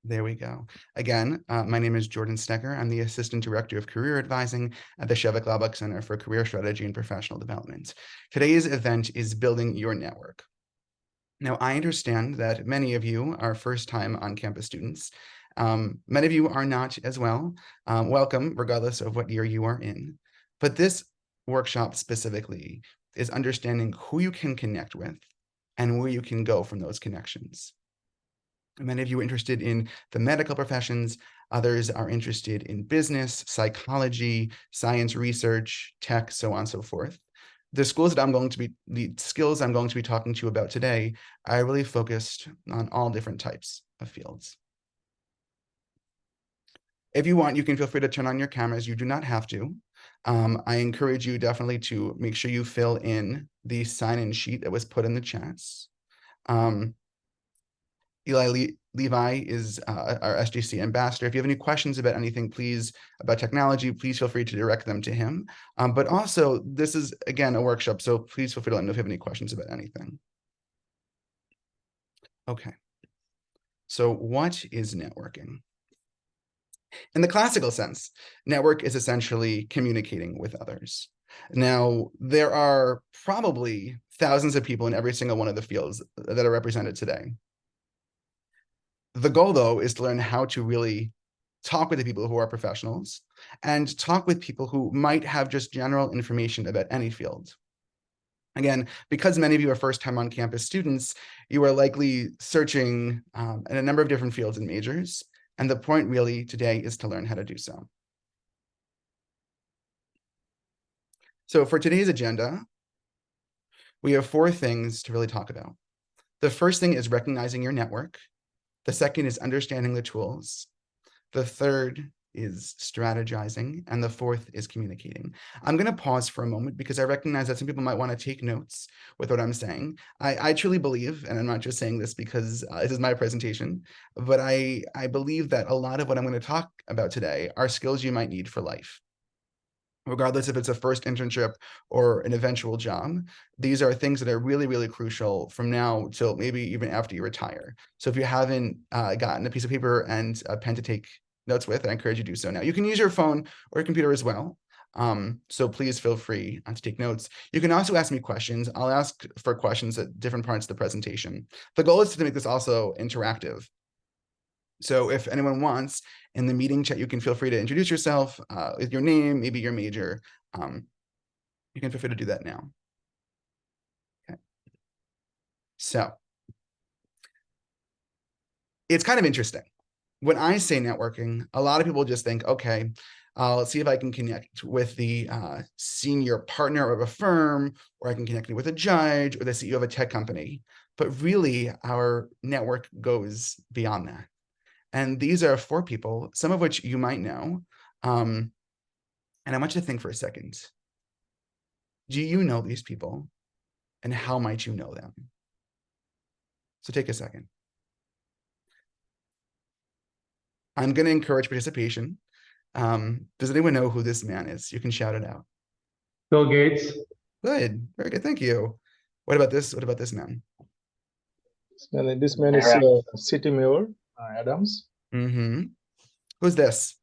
There we go. Again, my name is Jordan Snecker. I'm the Assistant Director of Career Advising at the Shevik Labak Center for Career Strategy and Professional Development. Today's event is Building Your Network. Now, I understand that many of you are first-time on-campus students. Many of you are not as well. Welcome, regardless of what year you are in. But this workshop specifically is understanding who you can connect with and where you can go from those connections. Many of you are interested in the medical professions. Others are interested in business, psychology, science research, tech, so on and so forth. The skills I'm going to be talking to you about today are really focused on all different types of fields. If you want, you can feel free to turn on your cameras. You do not have to. I encourage you definitely to make sure you fill in the sign-in sheet that was put in the chats. Eli Levi is our SJC ambassador. If you have any questions about anything, please, about technology, please feel free to direct them to him. But also, this is, again, a workshop, so please feel free to let me know if you have any questions about anything. Okay. So what is networking? In the classical sense, network is essentially communicating with others. Now, there are probably thousands of people in every single one of the fields that are represented today. The goal, though, is to learn how to really talk with the people who are professionals and talk with people who might have just general information about any field. Again, because many of you are first-time on-campus students, you are likely searching in a number of different fields and majors, and the point really today is to learn how to do so. So for today's agenda, we have 4 things to really talk about. The first thing is recognizing your network. The second is understanding the tools. The third is strategizing, and the fourth is communicating. I'm going to pause for a moment because I recognize that some people might want to take notes with what I'm saying. I truly believe, and I'm not just saying this because this is my presentation, but I believe that a lot of what I'm going to talk about today are skills you might need for life. Regardless if it's a first internship or an eventual job, these are things that are really, really crucial from now till maybe even after you retire. So if you haven't gotten a piece of paper and a pen to take notes with, I encourage you to do so now. You can use your phone or your computer as well. So please feel free to take notes. You can also ask me questions. I'll ask for questions at different parts of the presentation. The goal is to make this also interactive. So if anyone wants, in the meeting chat, you can feel free to introduce yourself with your name, maybe your major. You can feel free to do that now. Okay. So it's kind of interesting. When I say networking, a lot of people just think, okay, let's see if I can connect with the senior partner of a firm, or I can connect with a judge or the CEO of a tech company. But really, our network goes beyond that. And these are 4 people, some of which you might know. And I want you to think for a second. Do you know these people? And how might you know them? So take a second. I'm going to encourage participation. Does anyone know who this man is? You can shout it out. Bill Gates. Good. Very good. Thank you. What about this? What about this man? This man is City Mayor Adams. Who's this?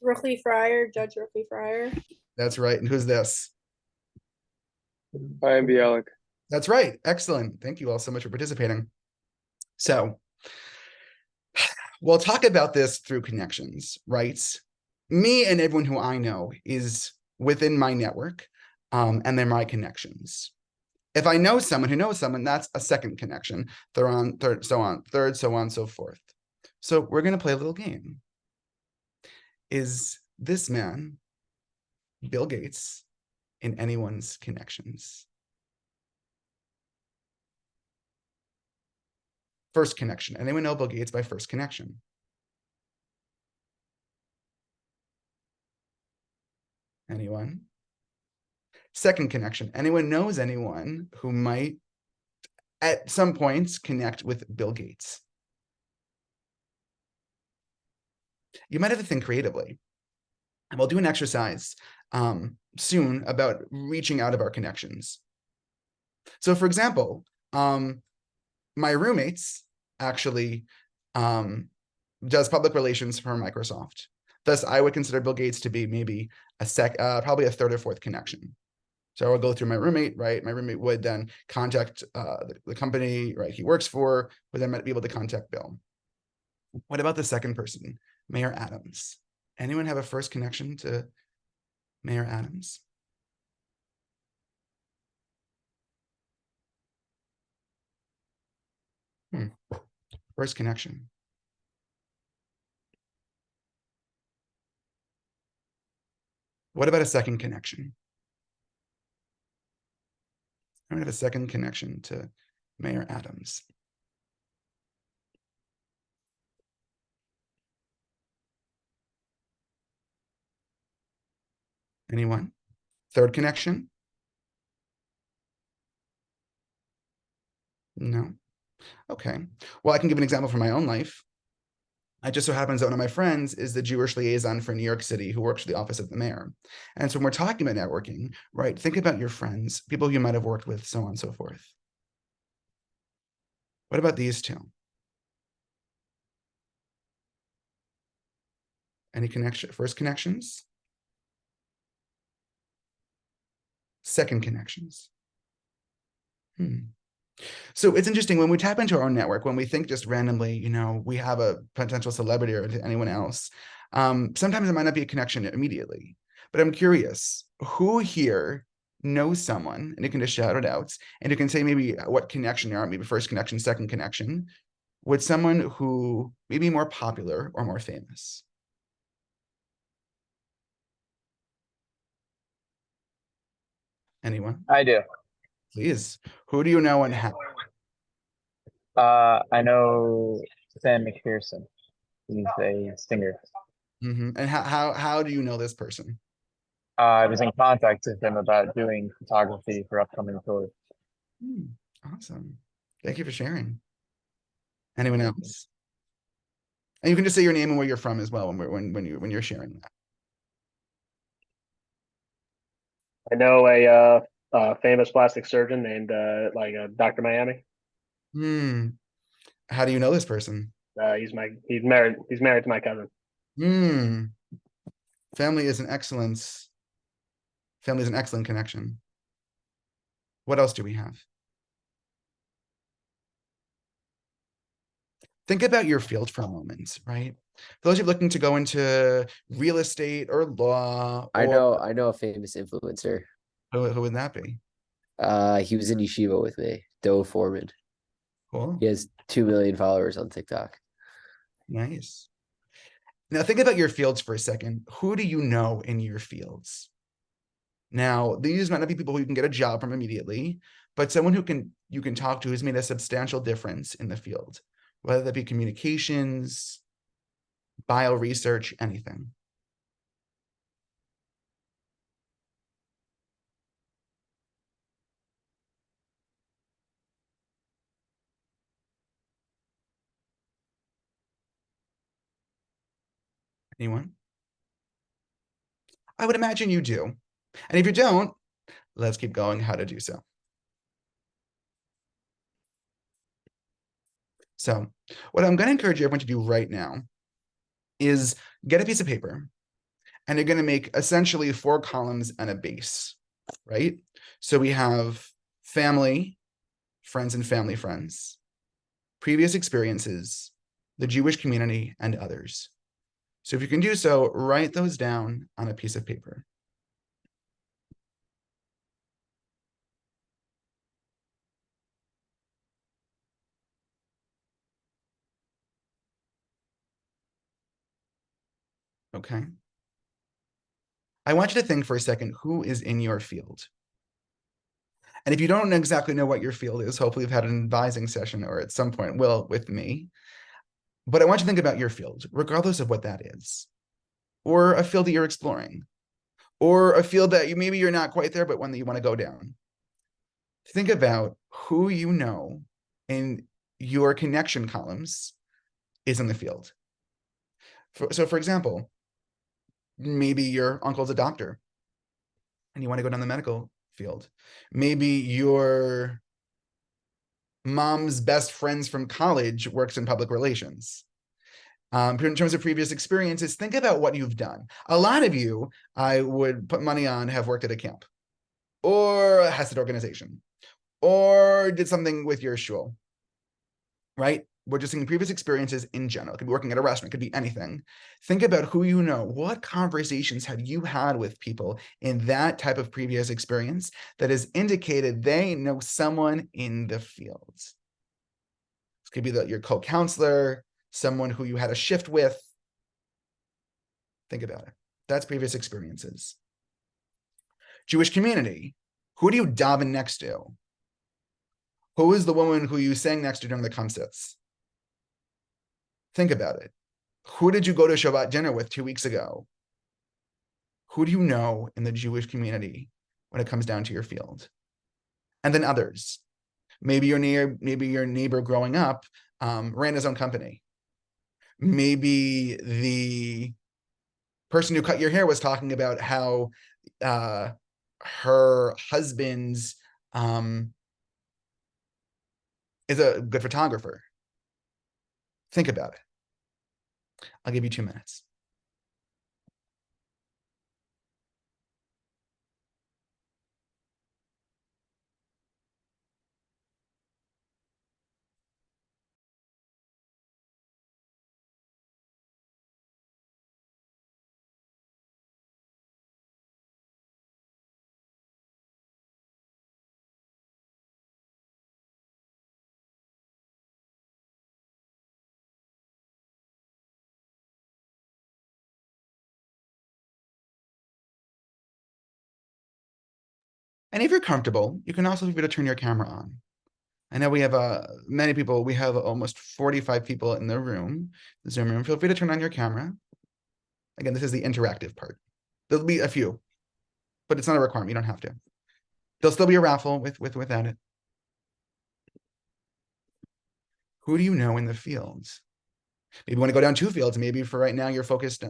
Ruchli Fryer, Judge Ruchli Fryer. That's right. And who's this? Hi, Bialik. That's right. Excellent. Thank you all so much for participating. So we'll talk about this through connections, right? Me and everyone who I know is within my network, and they're my connections. If I know someone who knows someone, that's a second connection. Third, so on, so forth. So we're going to play a little game. Is this man, Bill Gates, in anyone's connections? First connection. Anyone know Bill Gates by first connection? Anyone? Second connection. Anyone knows anyone who might at some points connect with Bill Gates? You might have to think creatively. And we'll do an exercise soon about reaching out of our connections. So for example, my roommates actually does public relations for Microsoft. Thus, I would consider Bill Gates to be maybe probably a third or fourth connection. So I would go through my roommate, right? My roommate would then contact the company, right, he works for, would then be able to contact Bill. What about the second person, Mayor Adams? Anyone have a first connection to Mayor Adams? First connection. What about a second connection? I have a second connection to Mayor Adams. Anyone? Third connection? No. Okay. Well, I can give an example from my own life. It just so happens that one of my friends is the Jewish liaison for New York City who works for the office of the mayor. And so when we're talking about networking, right, think about your friends, people you might have worked with, so on and so forth. What about these two? Any connection? First connections? Second connections? So it's interesting when we tap into our own network, when we think just randomly, you know, we have a potential celebrity or to anyone else, sometimes it might not be a connection immediately, but I'm curious, who here knows someone, and you can just shout it out, and you can say maybe what connection you are, maybe first connection, second connection, with someone who may be more popular or more famous. Anyone? I do. Please. Who do you know and how? I know Sam McPherson. He's a singer. And how do you know this person? I was in contact with him about doing photography for upcoming tours. Awesome. Thank you for sharing. Anyone else? And you can just say your name and where you're from as well when you're sharing that. I know a famous plastic surgeon named Dr. Miami. How do you know this person? He's married to my cousin. Family is an excellent connection. What else do we have? Think about your field for a moment, right? For those of you looking to go into real estate or law, I know a famous influencer. who would that be? He was in yeshiva with me, Doe Foreman. Cool. He has 2 million followers on TikTok. Nice. Now think about your fields for a second. Who do you know in your fields? Now, these might not be people who you can get a job from immediately, but someone who you can talk to who's made a substantial difference in the field, whether that be communications, bio research, anything. Anyone? I would imagine you do. And if you don't, let's keep going how to do so. So what I'm going to encourage everyone to do right now is get a piece of paper, and you're going to make essentially 4 columns and a base, right? So we have family, friends and family friends, previous experiences, the Jewish community, and others. So if you can do so, write those down on a piece of paper. Okay. I want you to think for a second, who is in your field? And if you don't exactly know what your field is, hopefully you've had an advising session or at some point will with me. But I want you to think about your field, regardless of what that is, or a field that you're exploring, or a field that maybe you're not quite there, but one that you want to go down. Think about who you know in your connection columns is in the field. So for example, maybe your uncle's a doctor and you want to go down the medical field. Maybe your Mom's best friends from college works in public relations. In terms of previous experiences, think about what you've done. A lot of you, I would put money on, have worked at a camp or a Hesed organization or did something with your shul, right? We're just seeing previous experiences in general. It could be working at a restaurant, it could be anything. Think about who you know. What conversations have you had with people in that type of previous experience that has indicated they know someone in the field? This could be your co-counselor, someone who you had a shift with. Think about it. That's previous experiences. Jewish community. Who do you daven next to? Who is the woman who you sang next to during the Kumsitz? Think about it. Who did you go to Shabbat dinner with 2 weeks ago? Who do you know in the Jewish community when it comes down to your field? And then others. Maybe your neighbor growing up ran his own company. Maybe the person who cut your hair was talking about how her husband's is a good photographer. Think about it. I'll give you 2 minutes. And if you're comfortable, you can also feel free to turn your camera on. I know we have many people. We have almost 45 people in the room, the Zoom room. Feel free to turn on your camera. Again, this is the interactive part. There'll be a few, but it's not a requirement. You don't have to. There'll still be a raffle without it. Who do you know in the fields? Maybe you want to go down 2 fields. Maybe for right now you're focused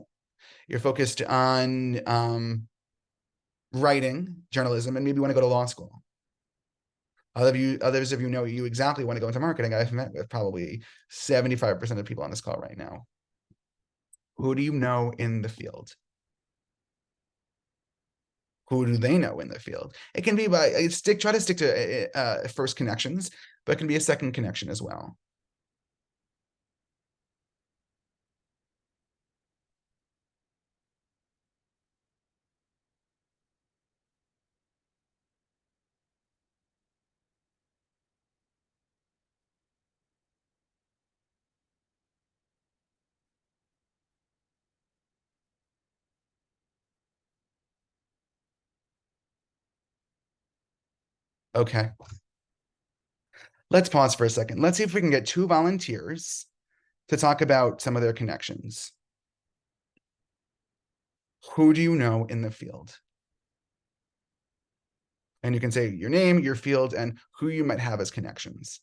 on writing, journalism, and maybe you want to go to law school. Others of you know you exactly want to go into marketing. I've met with probably 75% of people on this call right now. Who do you know in the field? Who do they know in the field? It can be by try to stick to first connections, but it can be a second connection as well. Okay. Let's pause for a second. Let's see if we can get 2 volunteers to talk about some of their connections. Who do you know in the field? And you can say your name, your field, and who you might have as connections.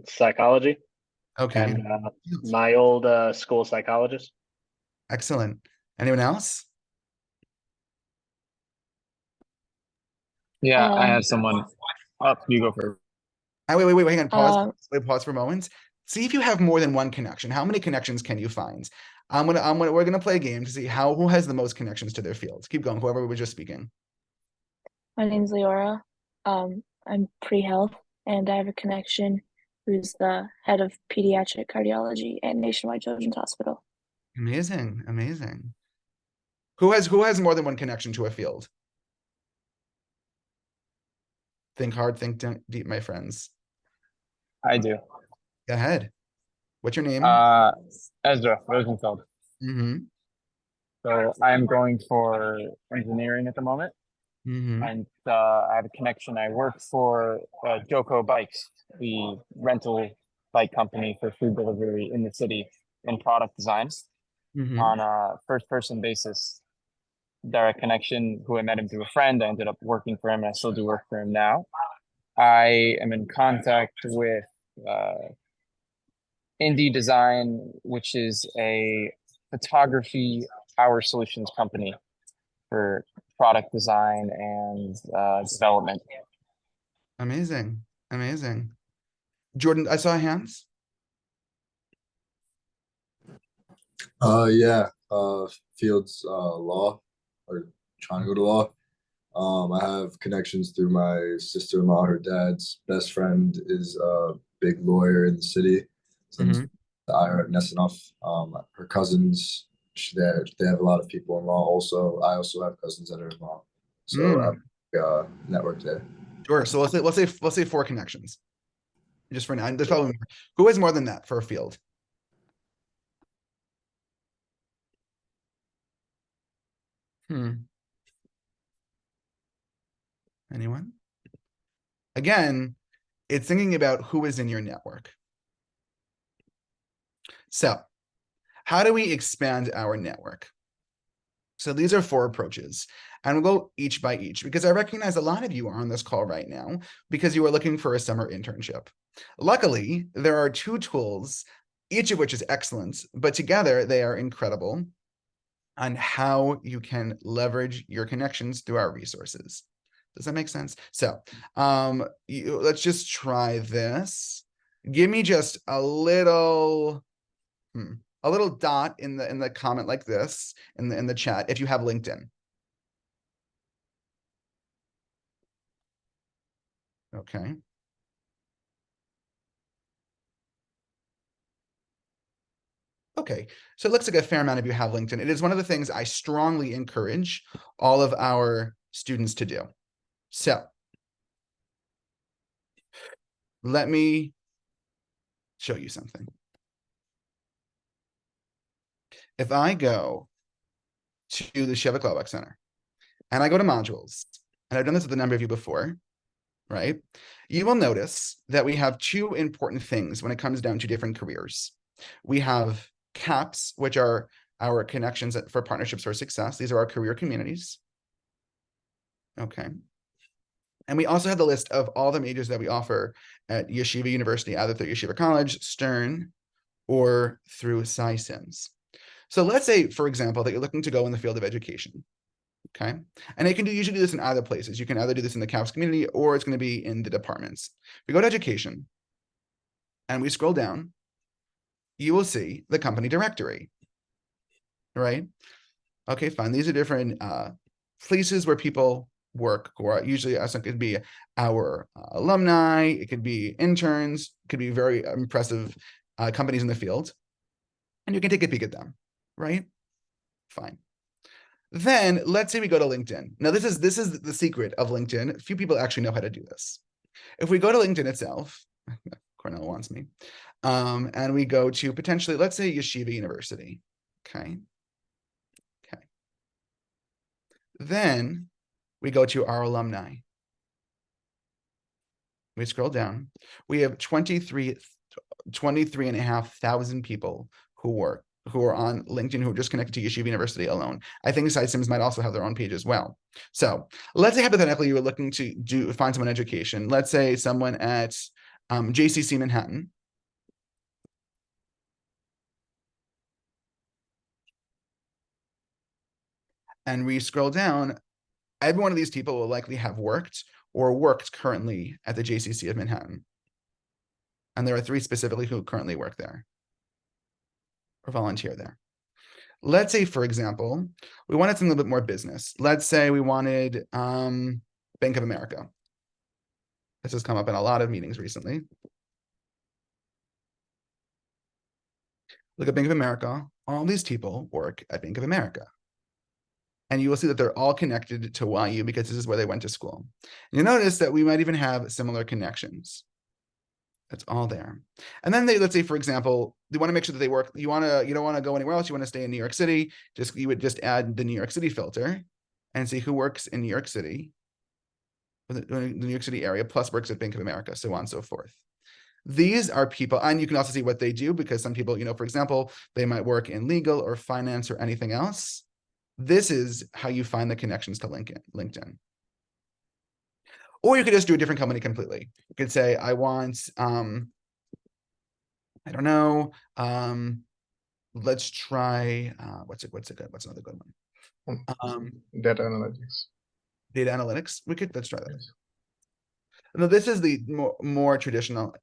Psychology Okay. and my old school psychologist. Excellent. Anyone else? Yeah, I have someone. Oh, you go first. Wait, hang on, pause. Pause for a moment. See if you have more than 1 connection. How many connections can you find? We're gonna play a game to see who has the most connections to their fields. Keep going, whoever was just speaking. My name's Leora. I'm pre-health, and I have a connection who's the head of pediatric cardiology at Nationwide Children's Hospital. Amazing, amazing. Who has more than 1 connection to a field? Think hard, think deep, my friends. I do. Go ahead. What's your name? Ezra Rosenfeld. Mm-hmm. So I'm going for engineering at the moment, Mm-hmm. and I have a connection. I work for Joko Bikes, the rental bike company for food delivery in the city in product design Mm-hmm. on a first-person basis. Direct connection, who I met him through a friend. I ended up working for him, and I still do work for him now. I am in contact with Indie Design, which is a photography power solutions company for product design and development. Amazing. Amazing. Jordan, I saw hands. Yeah, Fields law, or trying to go to law. I have connections through my sister-in-law. Her dad's best friend is a big lawyer in the city. Since the IRA at Nesanoff. Her cousins, they have a lot of people in law. Also, I also have cousins that are in law, so I have network there. Sure. So let's say 4 connections. Just for now. There's probably more. Who has more than that for a field? Anyone? Again, it's thinking about who is in your network. So, how do we expand our network? So these are 4 approaches, and we'll go each by each because I recognize a lot of you are on this call right now because you are looking for a summer internship. Luckily, there are 2 tools, each of which is excellent, but together they are incredible on how you can leverage your connections through our resources. Does that make sense? So let's just try this. Give me just a little dot in the comment like this in the chat if you have LinkedIn. Okay. Okay, so it looks like a fair amount of you have LinkedIn. It is one of the things I strongly encourage all of our students to do. So let me show you something. If I go to the Shevik Lobach Center and I go to modules, and I've done this with a number of you before, right? You will notice that we have 2 important things when it comes down to different careers. We have CAPS, which are our connections for partnerships for success. These are our career communities. Okay. And we also have the list of all the majors that we offer at Yeshiva University, either through Yeshiva College, Stern, or through SciSims. So let's say, for example, that you're looking to go in the field of education. Okay. And you can usually do this in either places. You can either do this in the CAPS community or it's going to be in the departments. If we go to education and we scroll down, you will see the company directory, right? Okay, fine. These are different places where people work, who are usually, it could be our alumni, it could be interns, it could be very impressive companies in the field. And you can take a peek at them, right? Fine. Then let's say we go to LinkedIn. Now this is the secret of LinkedIn. Few people actually know how to do this. If we go to LinkedIn itself, Cornell wants me, and we go to potentially, let's say Yeshiva University. Okay. Then we go to our alumni. We scroll down. We have 23,500 people who are on LinkedIn who are just connected to Yeshiva University alone. I think SciSims might also have their own page as well. So let's say hypothetically you were looking to find someone in education. Let's say someone at JCC Manhattan. And we scroll down, every one of these people will likely have worked or worked currently at the JCC of Manhattan. And there are 3 specifically who currently work there or volunteer there. Let's say, for example, we wanted something a little bit more business. Let's say we wanted Bank of America. This has come up in a lot of meetings recently. Look at Bank of America. All these people work at Bank of America. And you will see that they're all connected to YU because this is where they went to school. And you notice that we might even have similar connections. That's all there. And then let's say, for example, they want to make sure that they work. You don't want to go anywhere else. You want to stay in New York City. You would just add the New York City filter and see who works in New York City, the New York City area, plus works at Bank of America, so on and so forth. These are people, and you can also see what they do because some people, for example, they might work in legal or finance or anything else. This is how you find the connections to LinkedIn. Or you could just do a different company completely. You could say, I want, I don't know, let's try, what's another good one? Data analytics. Data analytics. Let's try that. Yes. No, this is the more traditional.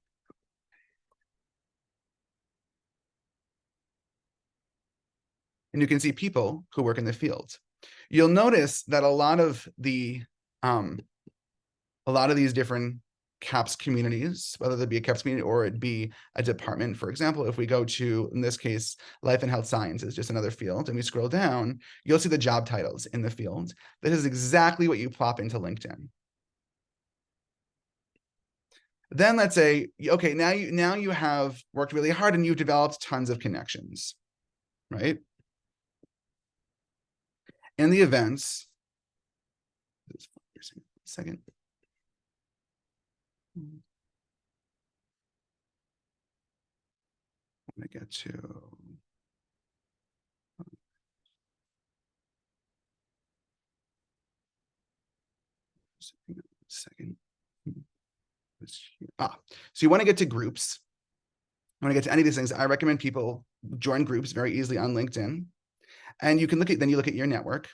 And you can see people who work in the field. You'll notice that a lot of these different CAPS communities, whether it be a CAPS community or it be a department, for example, if we go to, in this case, life and health science is just another field, and we scroll down, you'll see the job titles in the field. This is exactly what you plop into LinkedIn. Then let's say, okay, now you have worked really hard and you've developed tons of connections, right? In the events, second. Let me get to. Second. So you want to get to groups. When I get to any of these things, I recommend people join groups very easily on LinkedIn. And you can look at your network.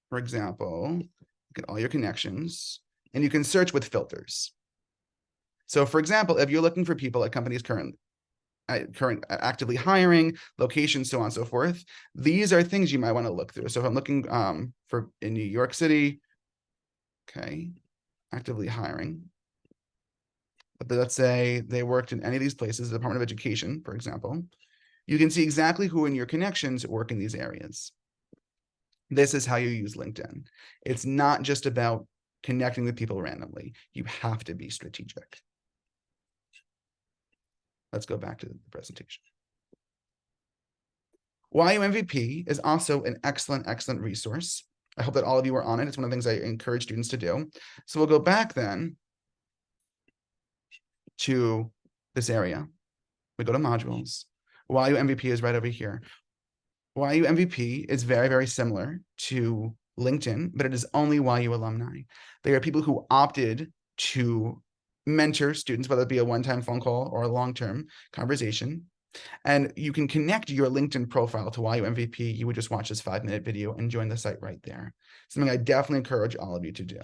For example, look at all your connections, and you can search with filters. So for example, if you're looking for people at companies actively hiring, locations, so on and so forth, these are things you might want to look through. So if I'm looking for in New York City, okay, actively hiring. But let's say they worked in any of these places, the Department of Education, for example, you can see exactly who in your connections work in these areas. This is how you use LinkedIn. It's not just about connecting with people randomly. You have to be strategic. Let's go back to the presentation. YU MVP is also an excellent, excellent resource. I hope that all of you are on it. It's one of the things I encourage students to do. So we'll go back then to this area. We go to modules. YU MVP is right over here. YU MVP is very, very similar to LinkedIn, but it is only YU alumni. They are people who opted to mentor students, whether it be a one-time phone call or a long-term conversation. And you can connect your LinkedIn profile to YU MVP. You would just watch this 5-minute video and join the site right there. Something I definitely encourage all of you to do.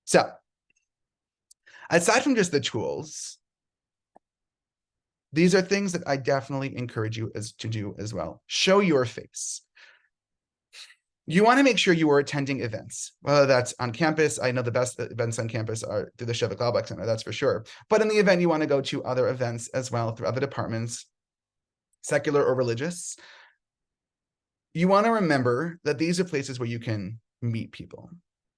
So, aside from just the tools, these are things that I definitely encourage you to do as well. Show your face. You want to make sure you are attending events, whether that's on campus. I know the best events on campus are through the Shevik Laubach Center, that's for sure. But in the event, you want to go to other events as well through other departments, secular or religious. You want to remember that these are places where you can meet people.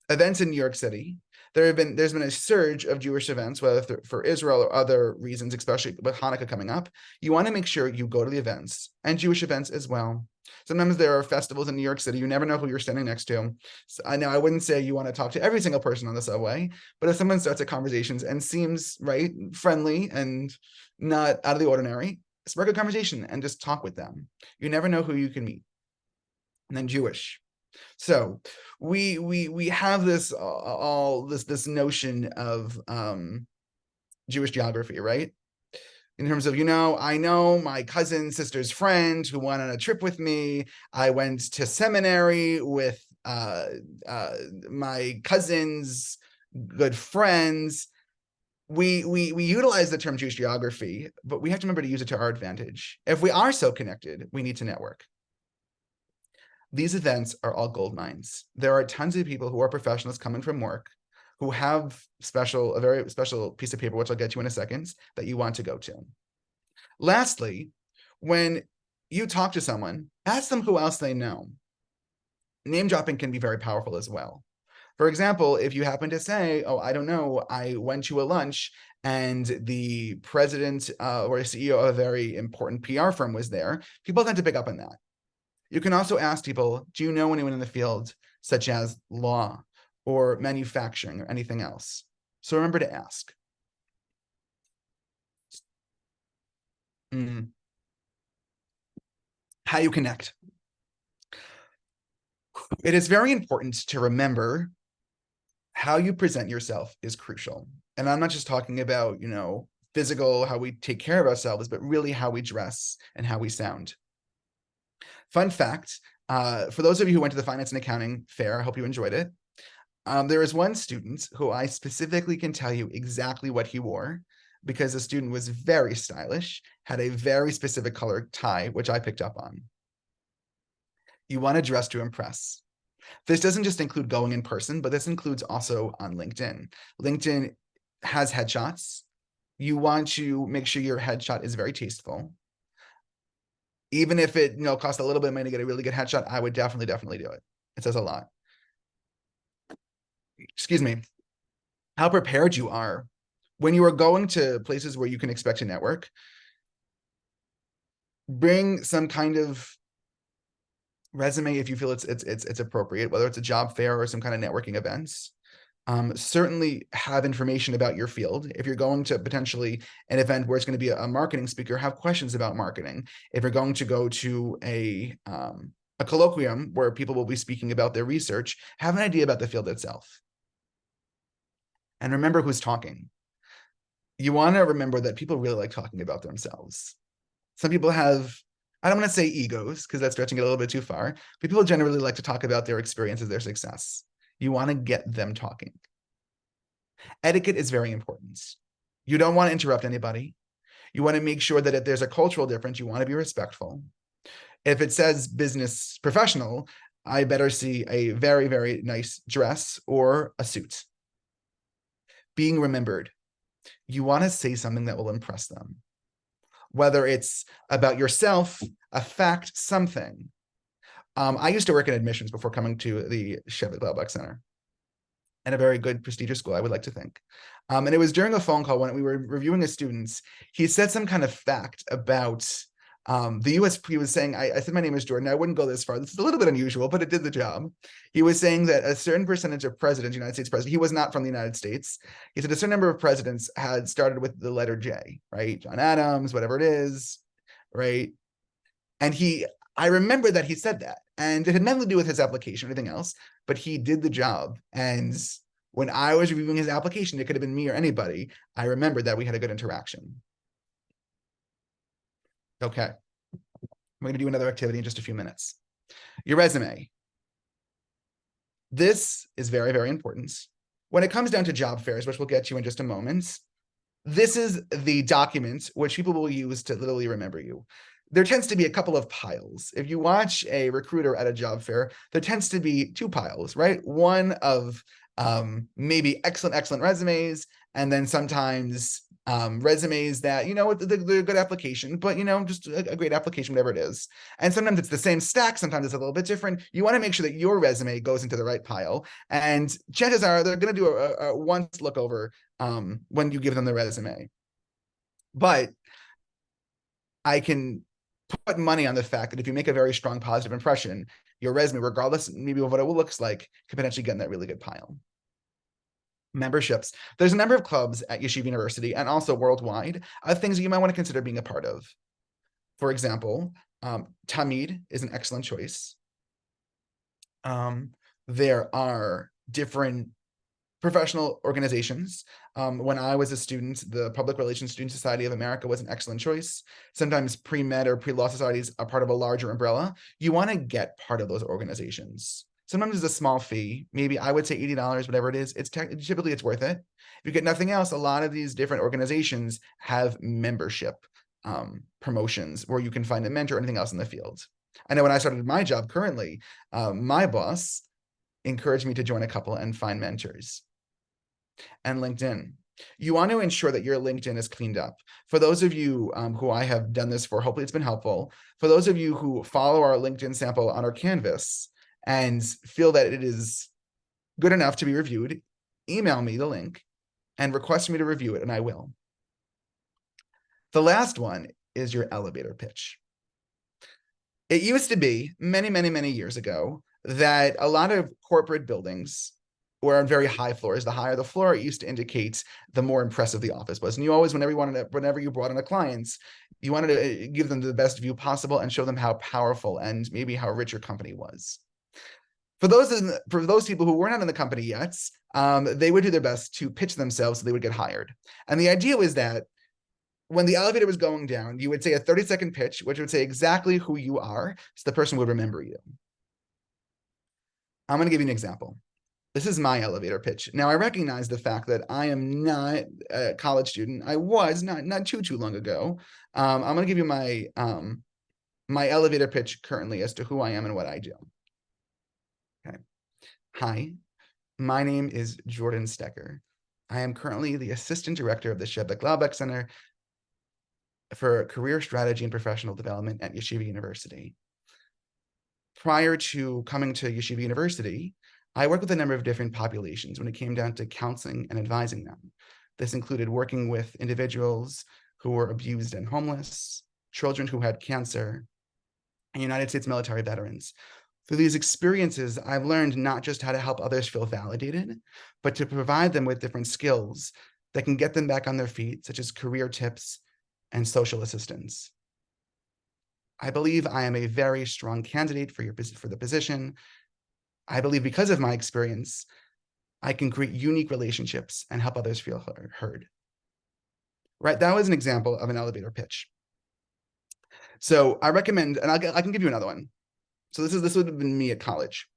Events in New York City, there's been a surge of Jewish events, whether for Israel or other reasons, especially with Hanukkah coming up. You want to make sure you go to the events and Jewish events as well. Sometimes there are festivals in New York City. You never know who you're standing next to. So I know I wouldn't say you want to talk to every single person on the subway, but if someone starts a conversations and seems right, friendly and not out of the ordinary, spark a conversation and just talk with them. You never know who you can meet. And then Jewish. So we have this this notion of Jewish geography, right? In terms of, I know my cousin's sister's friend who went on a trip with me. I went to seminary with my cousin's good friends. We utilize the term Jewish geography, but we have to remember to use it to our advantage. If we are so connected, we need to network. These events are all gold mines. There are tons of people who are professionals coming from work who have a very special piece of paper, which I'll get to in a second, that you want to go to. Lastly, when you talk to someone, ask them who else they know. Name dropping can be very powerful as well. For example, if you happen to say, oh, I don't know, I went to a lunch and the president or CEO of a very important PR firm was there, people tend to pick up on that. You can also ask people, do you know anyone in the field, such as law or manufacturing or anything else? So remember to ask. How you connect. It is very important to remember how you present yourself is crucial. And I'm not just talking about, physical, how we take care of ourselves, but really how we dress and how we sound. Fun fact, for those of you who went to the finance and accounting fair, I hope you enjoyed it. There is one student who I specifically can tell you exactly what he wore, because the student was very stylish, had a very specific color tie, which I picked up on. You want to dress to impress. This doesn't just include going in person, but this includes also on LinkedIn. LinkedIn has headshots. You want to make sure your headshot is very tasteful. Even if it costs a little bit of money to get a really good headshot, I would definitely do it. It says a lot. Excuse me. How prepared you are when you are going to places where you can expect to network. Bring some kind of resume if you feel it's appropriate, whether it's a job fair or some kind of networking events. Certainly have information about your field. If you're going to potentially an event where it's going to be a marketing speaker, have questions about marketing. If you're going to go to a colloquium where people will be speaking about their research, have an idea about the field itself. And remember who's talking. You want to remember that people really like talking about themselves. Some people have, I don't want to say egos, because that's stretching it a little bit too far, but people generally like to talk about their experiences, their success. You want to get them talking. Etiquette is very important. You don't want to interrupt anybody. You want to make sure that if there's a cultural difference, you want to be respectful. If it says business professional, I better see a very, very nice dress or a suit. Being remembered. You want to say something that will impress them. Whether it's about yourself, a fact, something. I used to work in admissions before coming to the Shevik-Lalbach Center, and a very good, prestigious school, I would like to think. And it was during a phone call when we were reviewing the students. He said some kind of fact about the US. He was saying, I said, my name is Jordan. I wouldn't go this far. This is a little bit unusual, but it did the job. He was saying that a certain percentage of presidents, United States president, he was not from the United States. He said a certain number of presidents had started with the letter J, right? John Adams, whatever it is, right? And I remember that he said that, and it had nothing to do with his application or anything else, but he did the job. And when I was reviewing his application, it could have been me or anybody. I remembered that we had a good interaction. Okay. I'm going to do another activity in just a few minutes. Your resume. This is very, very important. When it comes down to job fairs, which we'll get to in just a moment, this is the document which people will use to literally remember you. There tends to be a couple of piles. If you watch a recruiter at a job fair, there tends to be two piles, right? One of maybe excellent resumes, and then sometimes resumes that, they're a good application, but, just a great application, whatever it is. And sometimes it's the same stack, sometimes it's a little bit different. You want to make sure that your resume goes into the right pile. And chances are they're going to do a once look over when you give them the resume. But I can put money on the fact that if you make a very strong positive impression, your resume, regardless maybe of what it looks like, can potentially get in that really good pile. Memberships. There's a number of clubs at Yeshiva University and also worldwide of things that you might want to consider being a part of. For example, Tamid is an excellent choice. There are different professional organizations. When I was a student, the Public Relations Student Society of America was an excellent choice. Sometimes pre-med or pre-law societies are part of a larger umbrella. You want to get part of those organizations. Sometimes it's a small fee. Maybe I would say $80, whatever it is. Typically it's worth it. If you get nothing else, a lot of these different organizations have membership promotions where you can find a mentor or anything else in the field. I know when I started my job currently, my boss encouraged me to join a couple and find mentors. And LinkedIn. You want to ensure that your LinkedIn is cleaned up. For those of you who I have done this for, hopefully it's been helpful. For those of you who follow our LinkedIn sample on our Canvas and feel that it is good enough to be reviewed, email me the link and request me to review it, and I will. The last one is your elevator pitch. It used to be many years ago that a lot of corporate buildings were on very high floors. The higher the floor, it used to indicate the more impressive the office was. And you always, whenever you brought in a client, you wanted to give them the best view possible and show them how powerful and maybe how rich your company was. For those people who were not in the company yet, they would do their best to pitch themselves so they would get hired. And the idea was that when the elevator was going down, you would say a 30-second pitch, which would say exactly who you are, so the person would remember you. I'm going to give you an example. This is my elevator pitch. Now, I recognize the fact that I am not a college student. I was not too long ago. I'm going to give you my my elevator pitch currently as to who I am and what I do. Okay. Hi, my name is Jordan Stecker. I am currently the Assistant Director of the Shebek Glaubeck Center for Career Strategy and Professional Development at Yeshiva University. Prior to coming to Yeshiva University, I worked with a number of different populations when it came down to counseling and advising them. This included working with individuals who were abused and homeless, children who had cancer, and United States military veterans. Through these experiences, I've learned not just how to help others feel validated, but to provide them with different skills that can get them back on their feet, such as career tips and social assistance. I believe I am a very strong candidate for the position. I believe because of my experience, I can create unique relationships and help others feel heard. Right, that was an example of an elevator pitch. So I recommend, and I can give you another one. So this would have been me at college.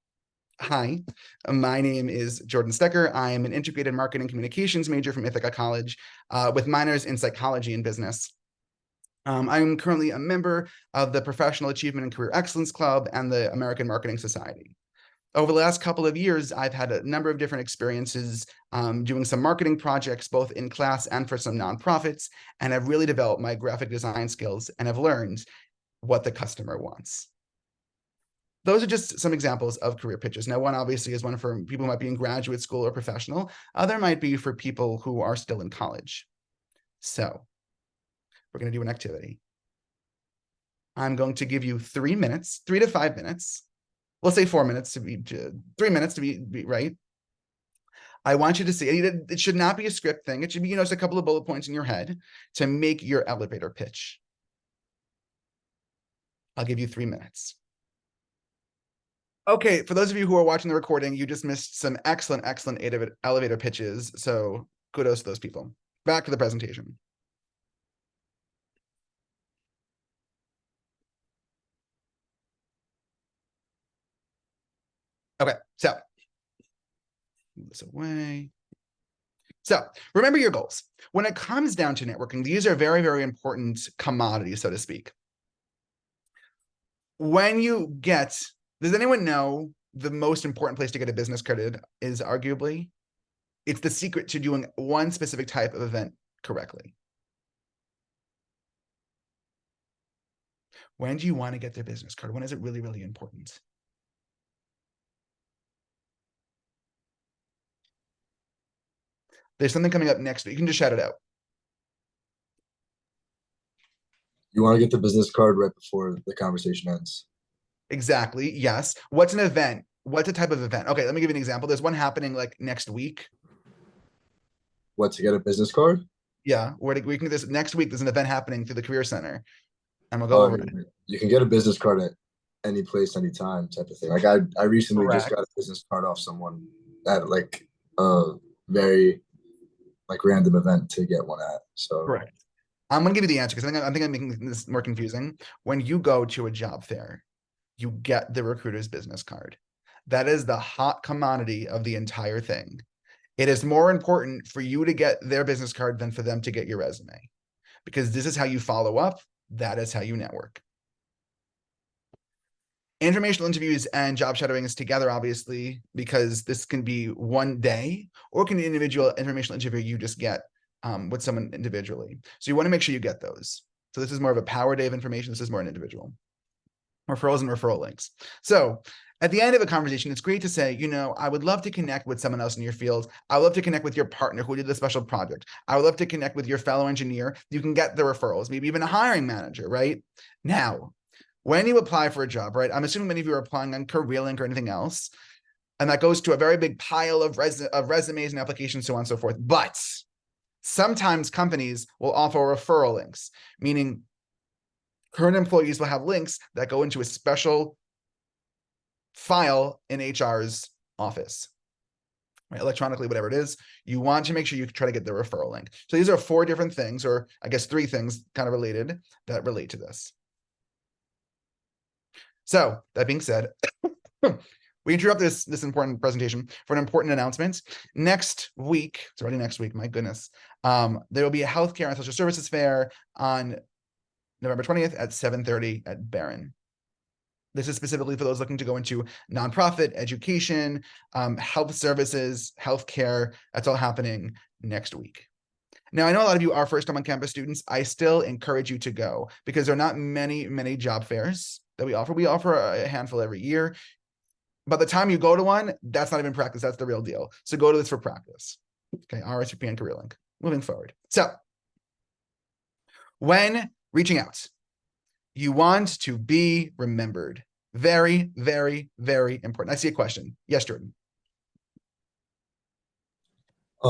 Hi, my name is Jordan Stecker. I am an integrated marketing communications major from Ithaca College with minors in psychology and business. I'm currently a member of the Professional Achievement and Career Excellence Club and the American Marketing Society. Over the last couple of years, I've had a number of different experiences doing some marketing projects, both in class and for some nonprofits, and I've really developed my graphic design skills and have learned what the customer wants. Those are just some examples of career pitches. Now, one obviously is one for people who might be in graduate school or professional. Other might be for people who are still in college. So we're going to do an activity. I'm going to give you 3 minutes, 3 to 5 minutes. We'll say 4 minutes to be 3 minutes to be right. I want you to see it should not be a script thing. It should be, just a couple of bullet points in your head to make your elevator pitch. I'll give you 3 minutes. Okay, for those of you who are watching the recording, you just missed some excellent elevator pitches. So kudos to those people. Back to the presentation. Okay, so move this away. So remember your goals. When it comes down to networking, these are very, very important commodities, so to speak. When you get, does anyone know the most important place to get a business card is arguably? It's the secret to doing one specific type of event correctly. When do you want to get their business card? When is it really, really important? There's something coming up next week. You can just shout it out. You want to get the business card right before the conversation ends. Exactly. Yes. What's an event? What's a type of event? Okay, let me give you an example. There's one happening like next week. What, to get a business card? Yeah, we can do this next week. There's an event happening through the Career Center, and we'll go over it. You can get a business card at any place, anytime, type of thing. Like I recently just got a business card off someone at like a very random event to get one at. So correct. I'm gonna give you the answer because I think I'm making this more confusing. When you go to a job fair, you get the recruiter's business card. That is the hot commodity of the entire thing. It is more important for you to get their business card than for them to get your resume, because this is how you follow up. That is how you network. Informational interviews and job shadowing is together, obviously, because this can be one day or it can be an individual informational interview you just get with someone individually. So you want to make sure you get those. So this is more of a power day of information. This is more an individual. Referrals and referral links. So at the end of a conversation, it's great to say, I would love to connect with someone else in your field. I would love to connect with your partner who did the special project. I would love to connect with your fellow engineer. You can get the referrals, maybe even a hiring manager, right? Now, when you apply for a job, right? I'm assuming many of you are applying on CareerLink or anything else. And that goes to a very big pile of resumes and applications, so on and so forth. But sometimes companies will offer referral links, meaning current employees will have links that go into a special file in HR's office, right, electronically, whatever it is, you want to make sure you try to get the referral link. So these are 4 different things, or I guess 3 things kind of related that relate to this. So that being said, we interrupt this important presentation for an important announcement. Next week, it's already next week, my goodness. There will be a healthcare and social services fair on November 20th at 7:30 at Barron. This is specifically for those looking to go into nonprofit, education, health services, healthcare. That's all happening next week. Now, I know a lot of you are first-time on-campus students. I still encourage you to go because there are not many job fairs that we offer. We offer a handful every year. By the time you go to one, that's not even practice. That's the real deal. So go to this for practice. Okay, RSVP and career link. Moving forward. So when reaching out, you want to be remembered. Very important. I see a question. Yes, Jordan. I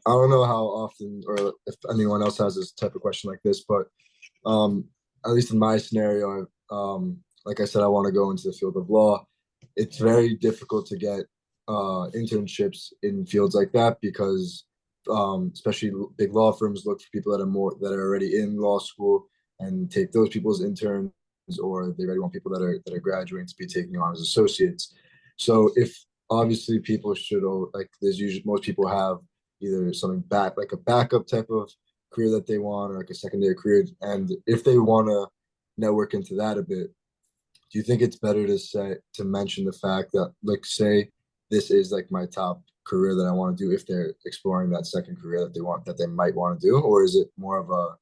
don't know how often or if anyone else has this type of question like this, but at least in my scenario, like I said, I want to go into the field of law. It's very difficult to get internships in fields like that because especially big law firms look for people that are already in law school and take those people's interns, or they already want people that are graduating to be taking on as associates. So if obviously people should, like there's usually most people have either something like a backup type of career that they want, or like a secondary career, and if they want to network into that a bit, do you think it's better to mention the fact that, like, say this is like my top career that I want to do, if they're exploring that second career that they might want to do, or is it more of a?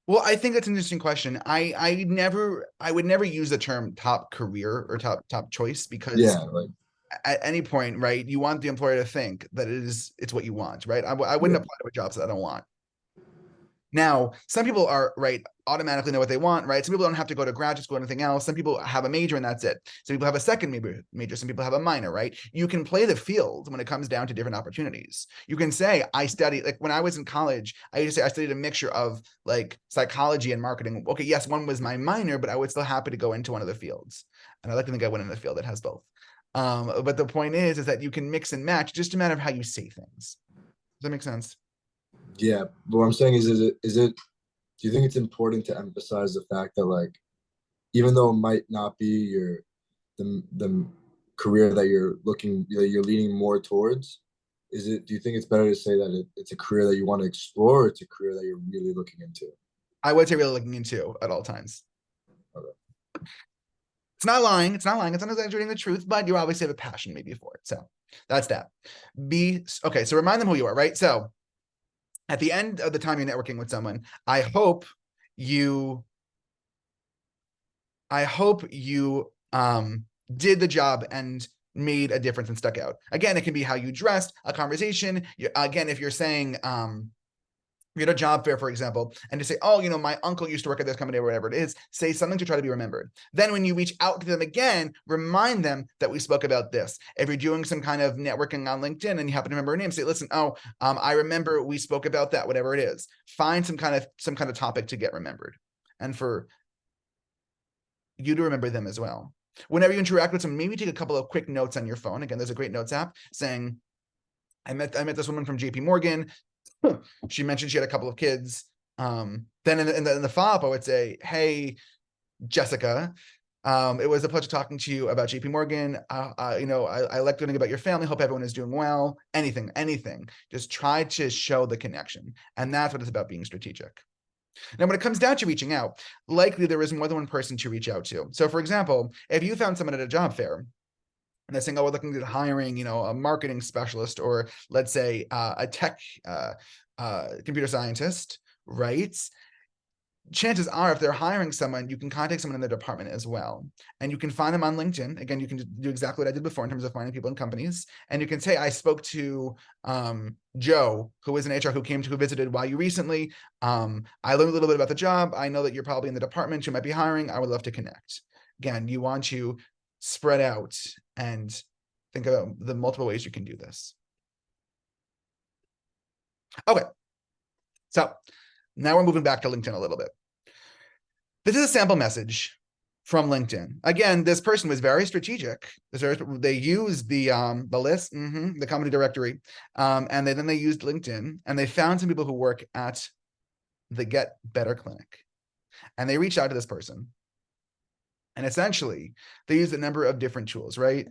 Well, I think that's an interesting question. I would never use the term top career or top choice because like at any point, right, you want the employer to think that it's what you want, right? I wouldn't apply to a job that I don't want. Now, some people are right automatically know what they want, right? Some people don't have to go to graduate school or anything else. Some people have a major and that's it. Some people have a second major. Some people have a minor, right? You can play the field when it comes down to different opportunities. You can say, I studied, like when I was in college, I used to say I studied a mixture of like psychology and marketing. Okay, yes, one was my minor, but I was still happy to go into one of the fields. And I like to think I went in a field that has both. But the point is that you can mix and match, just a matter of how you say things. Does that make sense? Yeah, but what I'm saying is it do you think it's important to emphasize the fact that, like, even though it might not be the career that you're leaning more towards, do you think it's better to say that it's a career that you want to explore, or it's a career that you're really looking into? I would say really looking into at all times. Okay. It's not lying. It's not exaggerating the truth, but you obviously have a passion maybe for it. So that's that. Okay, so remind them who you are, right? So at the end of the time you're networking with someone, I hope you did the job and made a difference and stuck out. Again, it can be how you dressed, a conversation. Again, if you're saying you're at a job fair, for example, and to say, oh, my uncle used to work at this company or whatever it is, say something to try to be remembered. Then when you reach out to them again, remind them that we spoke about this. If you're doing some kind of networking on LinkedIn and you happen to remember a name, say, listen, I remember we spoke about that, whatever it is. Find some kind of topic to get remembered and for you to remember them as well. Whenever you interact with someone, maybe take a couple of quick notes on your phone. Again, there's a great notes app saying, I met this woman from JP Morgan. She mentioned she had a couple of kids. Then in the follow-up, I would say, hey, Jessica, it was a pleasure talking to you about JP Morgan. I like learning about your family. Hope everyone is doing well. Anything. Just try to show the connection. And that's what it's about, being strategic. Now, when it comes down to reaching out, likely there is more than one person to reach out to. So for example, if you found someone at a job fair, and they're saying, oh, we're looking at hiring, a marketing specialist, or let's say a tech computer scientist, right? Chances are, if they're hiring someone, you can contact someone in the department as well. And you can find them on LinkedIn. Again, you can do exactly what I did before in terms of finding people in companies. And you can say, I spoke to Joe, who is an HR who visited YU recently. I learned a little bit about the job. I know that you're probably in the department. You might be hiring. I would love to connect. Again, you want to spread out and think about the multiple ways you can do this. Okay, so now we're moving back to LinkedIn a little bit. This is a sample message from LinkedIn. Again, this person was very strategic. They used the list, the company directory, and then they used LinkedIn, and they found some people who work at the Get Better Clinic, and they reached out to this person. And essentially, they used a number of different tools, right?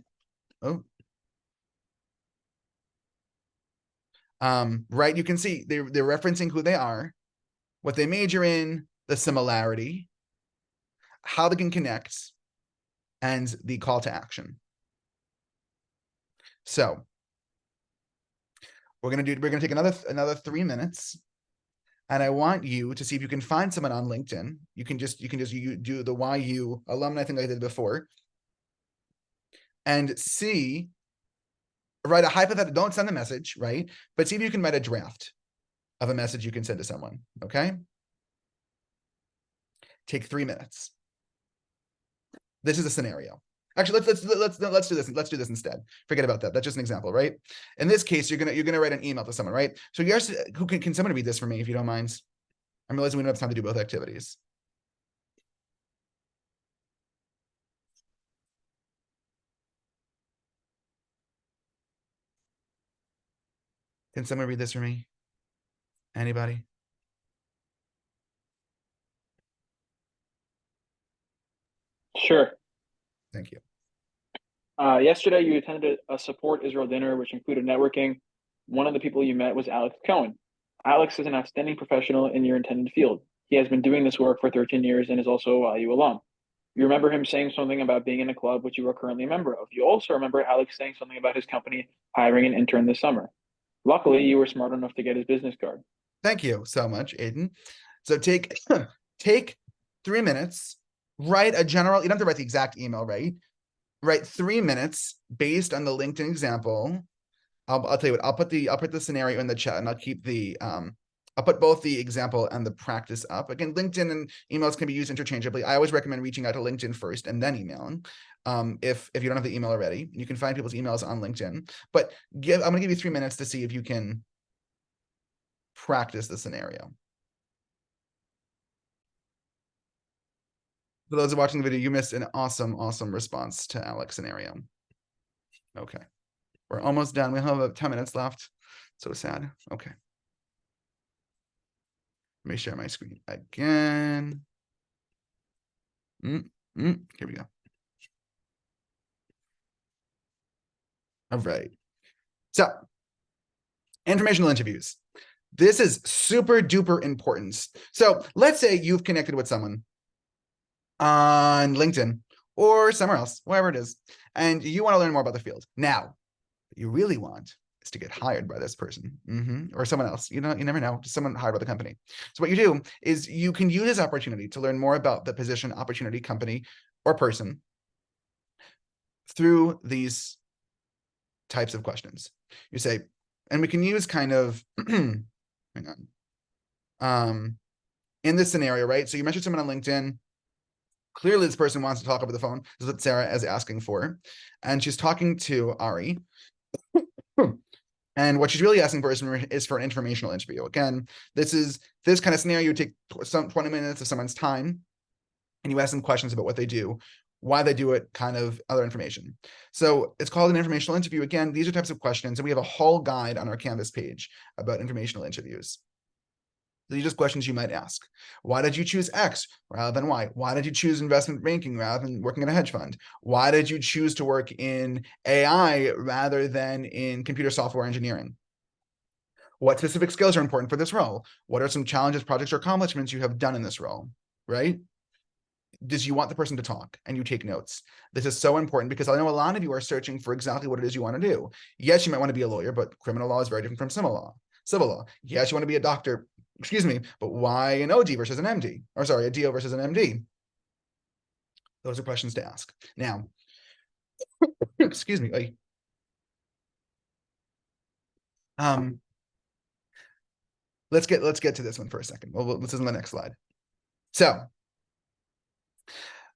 Right, you can see they're referencing who they are, what they major in, the similarity, how they can connect, and the call to action. So we're gonna take another 3 minutes, and I want you to see if you can find someone on LinkedIn. You can just do the YU alumni thing like I did before, and see, write a hypothetical. Don't send a message, right? But see if you can write a draft of a message you can send to someone. Okay. Take 3 minutes. This is a scenario. Actually, let's do this. Let's do this instead. Forget about that. That's just an example, right? In this case, you're gonna write an email to someone, right? So yes, who can someone read this for me if you don't mind? I'm realizing we don't have time to do both activities. Can someone read this for me? Anybody? Sure. Thank you. Yesterday, you attended a Support Israel dinner, which included networking. One of the people you met was Alex Cohen. Alex is an outstanding professional in your intended field. He has been doing this work for 13 years and is also a YU alum. You remember him saying something about being in a club which you are currently a member of. You also remember Alex saying something about his company hiring an intern this summer. Luckily, you were smart enough to get his business card. Thank you so much, Aiden. So take 3 minutes, write a general, you don't have to write the exact email, right? Write 3 minutes based on the LinkedIn example. I'll tell you what, I'll put the scenario in the chat, and I'll keep the I'll put both the example and the practice up. Again, LinkedIn and emails can be used interchangeably. I always recommend reaching out to LinkedIn first and then emailing. If you don't have the email already, you can find people's emails on LinkedIn. But I'm gonna give you 3 minutes to see if you can practice the scenario. For those watching the video, you missed an awesome response to Alex's scenario. Okay, we're almost done. We have about 10 minutes left. So sad. Okay. Let me share my screen again. Here we go. All right. So, informational interviews. This is super duper important. So let's say you've connected with someone on LinkedIn or somewhere else, wherever it is, and you want to learn more about the field. Now, what you really want is to get hired by this person or someone else. You never know, just someone hired by the company. So what you do is you can use this opportunity to learn more about the position, opportunity, company, or person through these types of questions. You say, and we can use kind of, hang on. In this scenario, right? So you mentioned someone on LinkedIn. Clearly, this person wants to talk over the phone. This is what Sarah is asking for. And she's talking to Ari. And what she's really asking for is for an informational interview. Again, this kind of scenario, you take 20 minutes of someone's time, and you ask them questions about what they do, why they do it, kind of other information. So it's called an informational interview. Again, these are types of questions, and we have a whole guide on our Canvas page about informational interviews. These are just questions you might ask. Why did you choose X rather than Y? Why did you choose investment banking rather than working in a hedge fund? Why did you choose to work in AI rather than in computer software engineering? What specific skills are important for this role? What are some challenges, projects, or accomplishments you have done in this role, right? Does you want the person to talk and you take notes? This is so important because I know a lot of you are searching for exactly what it is you want to do. Yes, you might want to be a lawyer, but criminal law is very different from civil law. Yes, you want to be a doctor, excuse me, but why an OD versus an MD? Or sorry, a DO versus an MD? Those are questions to ask. Now, excuse me. Let's get to this one for a second. Well, this is on the next slide. So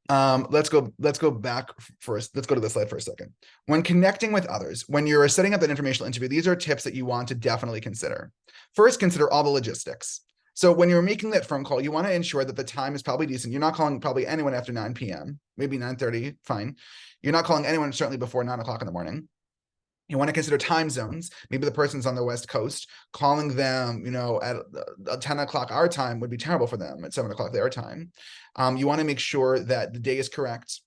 let's go back first. Let's go to this slide for a second. When connecting with others, when you're setting up an informational interview, these are tips that you want to definitely consider. First, consider all the logistics. So when you're making that phone call, you want to ensure that the time is probably decent. You're not calling probably anyone after 9 p.m., maybe 9:30, fine. You're not calling anyone certainly before 9 o'clock in the morning. You want to consider time zones. Maybe the person's on the West Coast. Calling them, at 10 o'clock our time would be terrible for them at 7 o'clock their time. You want to make sure that the day is correct.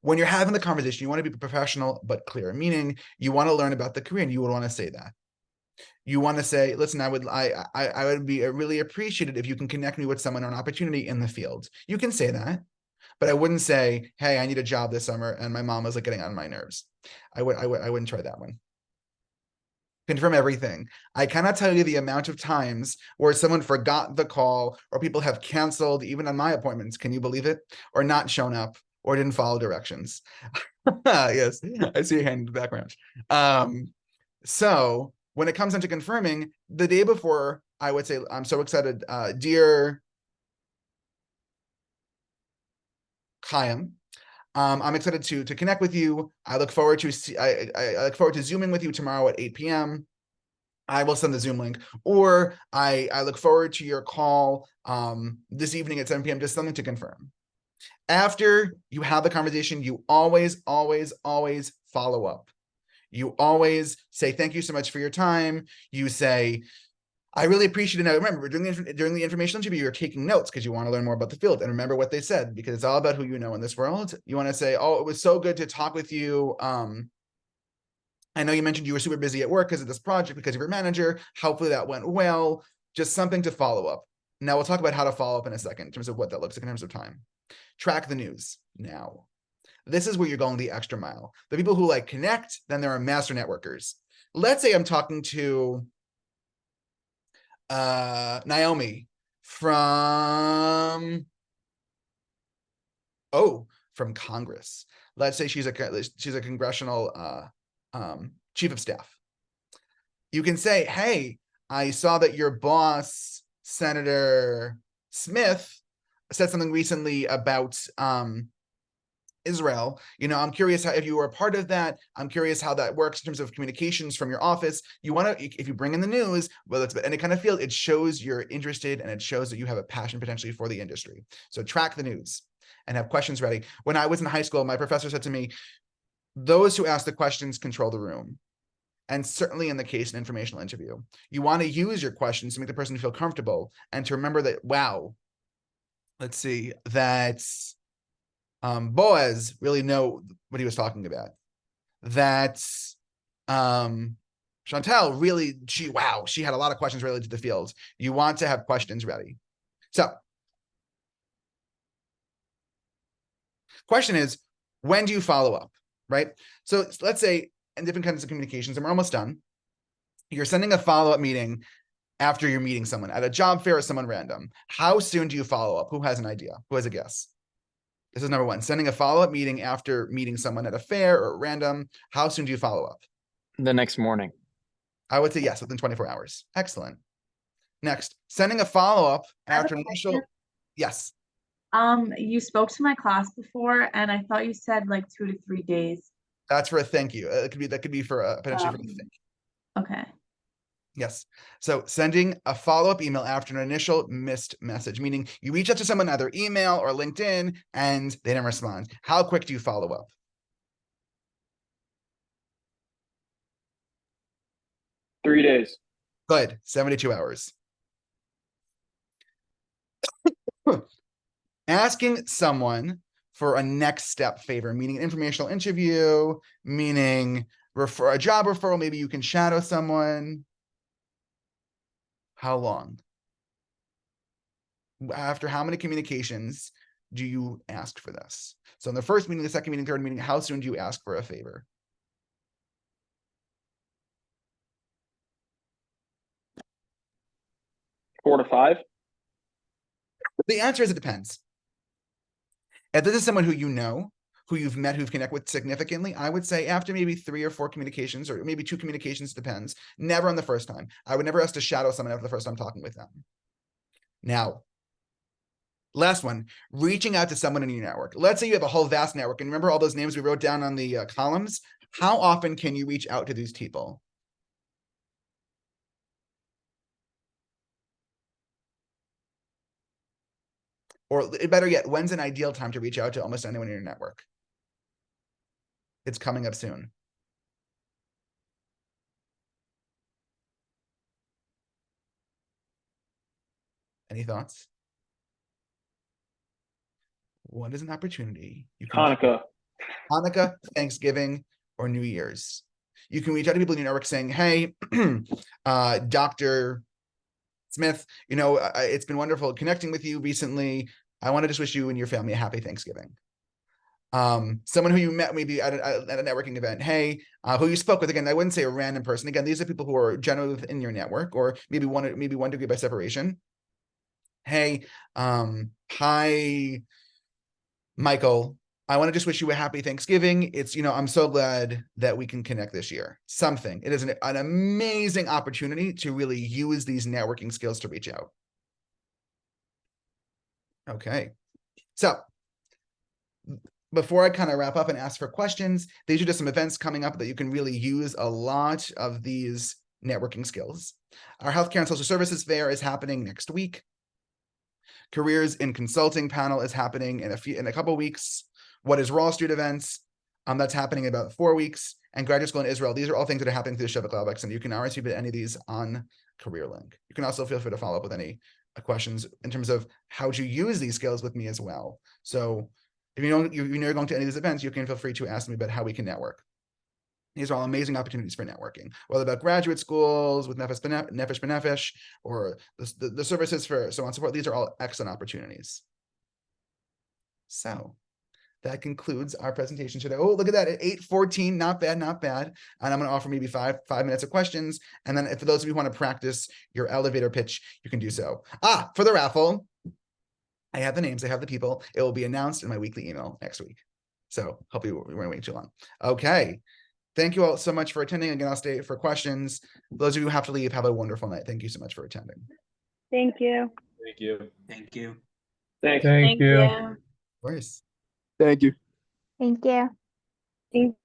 When you're having the conversation, you want to be professional but clear, meaning you want to learn about the career and you would want to say that. You want to say, listen, I would be really appreciated if you can connect me with someone or an opportunity in the field. You can say that, but I wouldn't say, hey, I need a job this summer and my mom was like getting on my nerves. I wouldn't try that one. Confirm everything. I cannot tell you the amount of times where someone forgot the call or people have canceled even on my appointments. Can you believe it? Or not shown up or didn't follow directions. Yes, I see your hand in the background. So when it comes into confirming, the day before, I would say, I'm so excited, dear Chaim, I'm excited to connect with you. I look forward to I look forward to Zooming with you tomorrow at 8 p.m. I will send the Zoom link, or I look forward to your call this evening at 7 p.m. Just something to confirm. After you have the conversation, you always follow up. You always say, thank you so much for your time. You say, I really appreciate it. Now, remember, during the informational interview, you're taking notes because you want to learn more about the field and remember what they said, because it's all about who you know in this world. You want to say, oh, it was so good to talk with you. I know you mentioned you were super busy at work because of this project, because of your manager. Hopefully that went well. Just something to follow up. Now we'll talk about how to follow up in a second in terms of what that looks like in terms of time. Track the news now. This is where you're going the extra mile. The people who like connect, then there are master networkers. Let's say I'm talking to Naomi from Congress. Let's say she's a congressional chief of staff. You can say, hey, I saw that your boss, Senator Smith, said something recently about Israel. I'm curious if you were a part of that. I'm curious how that works in terms of communications from your office. You want to, if you bring in the news, whether it's any kind of field, it shows you're interested and it shows that you have a passion potentially for the industry. So track the news and have questions ready. When I was in high school, my professor said to me, those who ask the questions control the room. And certainly in the case of an informational interview, you want to use your questions to make the person feel comfortable and to remember that, wow, let's see, that's Boaz really know what he was talking about. That's Chantel really, she had a lot of questions related to the field. You want to have questions ready. So, question is, when do you follow up, right? So let's say in different kinds of communications, and we're almost done, you're sending a follow-up meeting after you're meeting someone at a job fair or someone random. How soon do you follow up? Who has an idea? Who has a guess? This is number one, sending a follow-up meeting after meeting someone at a fair or random. How soon do you follow up? The next morning. I would say yes, within 24 hours. Excellent. Next, sending a follow-up after an initial. Yes. You spoke to my class before and I thought you said like 2 to 3 days. That's for a thank you. That could be for potentially for a thank you. Okay. Yes. So sending a follow-up email after an initial missed message, meaning you reach out to someone, either email or LinkedIn, and they didn't respond. How quick do you follow up? Three days. Good. 72 hours. Asking someone for a next step favor, meaning an informational interview, meaning a job referral, maybe you can shadow someone. How long? After how many communications do you ask for this? So in the first meeting, the second meeting, third meeting, how soon do you ask for a favor? Four to five. The answer is it depends. If this is someone who you know, who you've met, who've connected with significantly, I would say after maybe 3 or 4 communications, or maybe 2 communications, depends. Never on the first time. I would never ask to shadow someone after the first time talking with them. Now, last one, reaching out to someone in your network. Let's say you have a whole vast network, and remember all those names we wrote down on the columns? How often can you reach out to these people? Or better yet, when's an ideal time to reach out to almost anyone in your network? It's coming up soon. Any thoughts? What is an opportunity? You can Hanukkah, Thanksgiving, or New Year's. You can reach out to people in your network saying, hey, Dr. Smith, it's been wonderful connecting with you recently. I want to just wish you and your family a happy Thanksgiving. Someone who you met maybe at a networking event, hey, who you spoke with, again, I wouldn't say a random person. Again, these are people who are generally within your network, or maybe one degree by separation. Hey, hi, Michael, I want to just wish you a happy Thanksgiving. It's, I'm so glad that we can connect this year. Something. It is an amazing opportunity to really use these networking skills to reach out. Okay. So before I kind of wrap up and ask for questions, these are just some events coming up that you can really use a lot of these networking skills. Our Healthcare and Social Services Fair is happening next week. Careers in Consulting panel is happening in a couple weeks. What is Wall Street events? That's happening in about 4 weeks. And Graduate School in Israel. These are all things that are happening through the Sheva Cloud X, and you can RSVP to any of these on CareerLink. You can also feel free to follow up with any questions in terms of how to use these skills with me as well. So if you're going to any of these events, you can feel free to ask me about how we can network. These are all amazing opportunities for networking, whether about graduate schools with Nefesh B'Nefesh, or the services for so on and so forth. These are all excellent opportunities. So that concludes our presentation today. Oh, look at that, at 8:14, not bad, not bad. And I'm going to offer maybe five minutes of questions. And then for those of you who want to practice your elevator pitch, you can do so. For the raffle, I have the names, I have the people. It will be announced in my weekly email next week. So hopefully we won't wait too long. Okay. Thank you all so much for attending. Again, I'll stay for questions. Those of you who have to leave, have a wonderful night. Thank you so much for attending. Thank you. Thank you. Thank you. Thanks. Thank you. Of course. Thank you. Thank you. Thank